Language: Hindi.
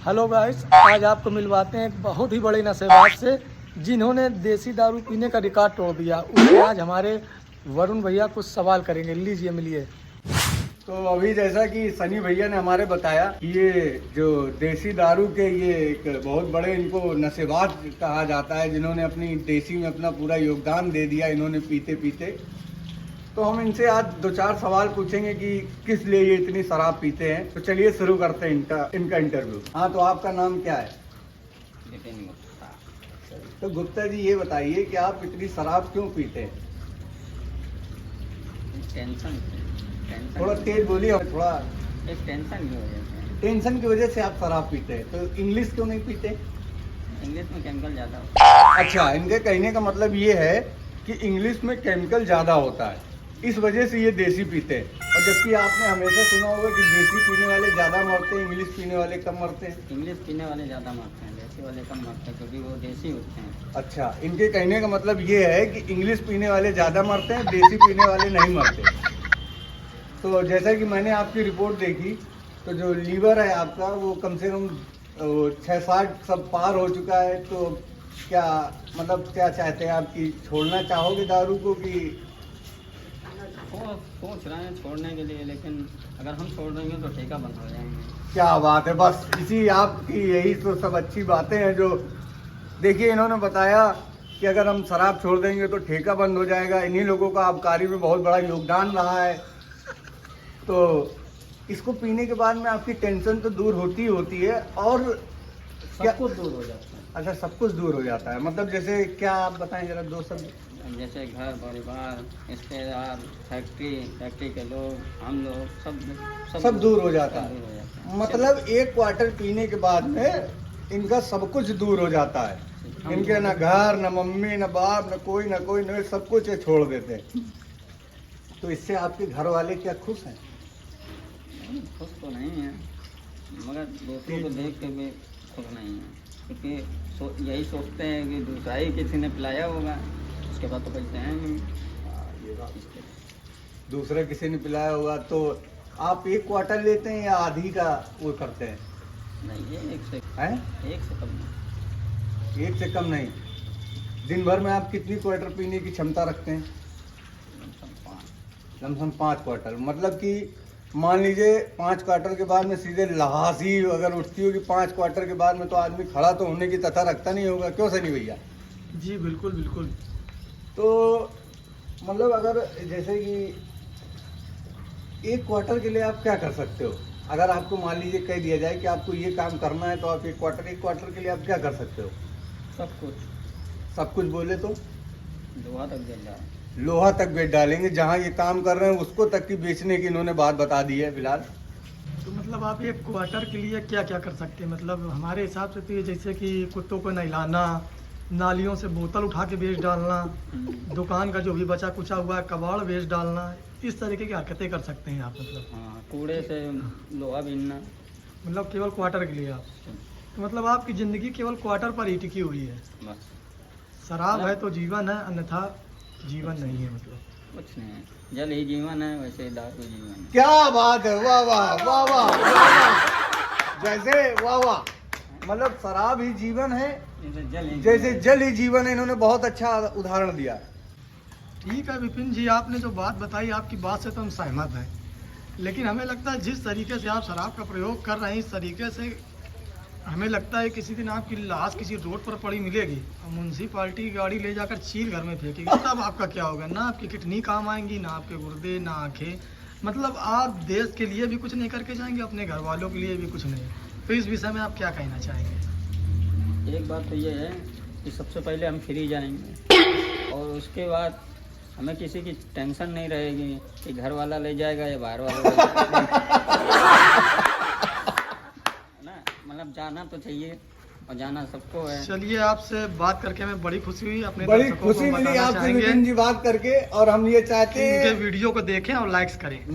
हेलो गाइस, आज आपको मिलवाते हैं एक बहुत ही बड़े नशेबाज से जिन्होंने देसी दारू पीने का रिकॉर्ड तोड़ दिया। उससे आज हमारे वरुण भैया कुछ सवाल करेंगे। लीजिए मिलिए। तो अभी जैसा कि सनी भैया ने हमारे बताया, ये जो देसी दारू के ये एक बहुत बड़े इनको नशेबाज कहा जाता है, जिन्होंने अपनी देसी में अपना पूरा योगदान दे दिया इन्होंने पीते पीते। तो हम इनसे आज 2-4 सवाल पूछेंगे कि किस लिए ये इतनी शराब पीते हैं। तो चलिए शुरू करते हैं इनका इंटरव्यू। हाँ, तो आपका नाम क्या है? नितिन गुप्ता। तो गुप्ता जी, ये बताइए कि आप इतनी शराब क्यों पीते हैं? टेंशन थोड़ा तेज बोलिए, थोड़ा। एक टेंशन की वजह से। टेंशन की वजह से आप शराब पीते हैं। तो इंग्लिश क्यों नहीं पीते? इंग्लिश में केमिकल ज़्यादा होता है। अच्छा, इनके कहने का मतलब ये है कि इंग्लिश में केमिकल ज़्यादा होता है, इस वजह से ये देसी पीते हैं। और जबकि आपने हमेशा सुना होगा कि देसी पीने वाले ज़्यादा मरते हैं, इंग्लिश पीने वाले कम मरते हैं। इंग्लिश पीने वाले ज़्यादा मरते हैं, देसी वाले कम मरते हैं, क्योंकि वो देसी होते हैं। अच्छा, इनके कहने का मतलब ये है कि इंग्लिश पीने वाले ज़्यादा मरते हैं, देसी पीने वाले नहीं मरते। तो जैसा कि मैंने आपकी रिपोर्ट देखी, तो जो लीवर है आपका वो कम से कम 6-7 सब पार हो चुका है। तो क्या मतलब क्या चाहते हैं आप, कि छोड़ना चाहोगे दारू को कि? वो सोच रहे हैं छोड़ने के लिए, लेकिन अगर हम छोड़ देंगे तो ठेका बंद हो जाएंगे। क्या बात है, बस इसी आपकी यही तो सब अच्छी बातें हैं। जो देखिए, इन्होंने बताया कि अगर हम शराब छोड़ देंगे तो ठेका बंद हो जाएगा। इन्हीं लोगों का आबकारी में बहुत बड़ा योगदान रहा है। तो इसको पीने के बाद में आपकी टेंशन तो दूर होती है, और क्या सब कुछ दूर हो जाता है। अच्छा, सब कुछ दूर हो जाता है। मतलब जैसे क्या, आप बताएं जरा 2 शब्द। जैसे घर परिवार, रिश्तेदार, फैक्ट्री के लोग, हम लोग सब दूर हो जाता सब है। दूर हो जाता है। मतलब एक क्वार्टर पीने के बाद में इनका सब कुछ दूर हो जाता है। इनके ना घर, ना मम्मी, ना बाप, ना कोई ना सब कुछ ये छोड़ देते हैं। तो इससे आपके घर वाले क्या खुश हैं? खुश तो नहीं है, मगर दूसरों को देख के भी खुश नहीं है, क्योंकि यही सोचते हैं कि दूसरा ही किसी ने पिलाया होगा, उसके बाद तो कहते हैं नहीं। ये बात, दूसरा किसी ने पिलाया होगा। तो आप एक क्वार्टर लेते हैं या आधी का वो करते हैं? नहीं, ये एक से कम नहीं। एक से कम नहीं। दिन भर में आप कितनी क्वार्टर पीने की क्षमता रखते हैं? Lump sum 5 quarter. मतलब कि मान लीजिए 5 क्वार्टर के बाद में सीधे लहासी अगर उठती होगी 5 क्वार्टर के बाद में, तो आदमी खड़ा तो होने की तथा रखता नहीं होगा। क्यों सनी भैया? जी बिल्कुल बिल्कुल। तो मतलब अगर जैसे कि एक क्वार्टर के लिए आप क्या कर सकते हो? अगर आपको मान लीजिए कह दिया जाए कि आपको ये काम करना है, तो आप एक क्वार्टर के लिए आप क्या कर सकते हो? सब कुछ बोले तो लोहा तक जल रहा है। लोहा तक बेच डालेंगे। जहाँ ये काम कर रहे हैं उसको तक की बेचने की इन्होंने बात बता दी है फिलहाल। तो मतलब आप एक क्वार्टर के लिए क्या क्या कर सकते हैं? मतलब हमारे हिसाब से तो ये जैसे कि कुत्तों को नहलाना, नालियों से बोतल उठा के बेच डालना, दुकान का जो भी बचा कुचा हुआ है कबाड़ बेच डालना, इस तरीके की हरकतें कर सकते हैं आप। मतलब हाँ, कूड़े से लोहा बीनना। मतलब केवल क्वार्टर के लिए आप, तो मतलब आपकी ज़िंदगी केवल क्वार्टर पर ही टिकी हुई है। बस, शराब है तो जीवन है, अन्यथा जीवन नहीं है। मतलब कुछ नहीं है। जल ही जीवन है, वैसे ही दारू जीवन है। क्या बात है, वाह वाह वाह वाह। जैसे वाह वाह, मतलब शराब ही जीवन है, जैसे जल ही जीवन है। इन्होंने बहुत अच्छा उदाहरण दिया। ठीक है विपिन जी, आपने जो बात बताई आपकी बात से तो हम सहमत हैं, लेकिन हमें लगता है जिस तरीके से आप शराब का प्रयोग कर रहे हैं, इस तरीके से हमें लगता है किसी दिन आपकी लाश किसी रोड पर पड़ी मिलेगी और म्यूनसिपाल्टी की गाड़ी ले जाकर चीर घर में फेंकेगी, तब आपका क्या होगा? ना आपकी किडनी काम आएंगी, ना आपके गुर्दे, ना आँखें। मतलब आप देश के लिए भी कुछ नहीं करके जाएंगे, अपने घर वालों के लिए भी कुछ नहीं। तो इस विषय में आप क्या कहना चाहेंगे? एक बात तो ये है कि सबसे पहले हम फ्री जाएंगे, और उसके बाद हमें किसी की टेंशन नहीं रहेगी कि घर वाला ले जाएगा या बाहर वाला ले जाएगा। ना, मतलब जाना तो चाहिए, और जाना सबको है। चलिए, आपसे बात करके हमें बड़ी खुशी हुई। अपने बड़ी दर्शकों को खुशी मिली बताना आपसे चाहेंगे विपिन जी बात करके, और हम ये चाहते कि हैं इनके वीडियो को देखें और लाइक्स करें।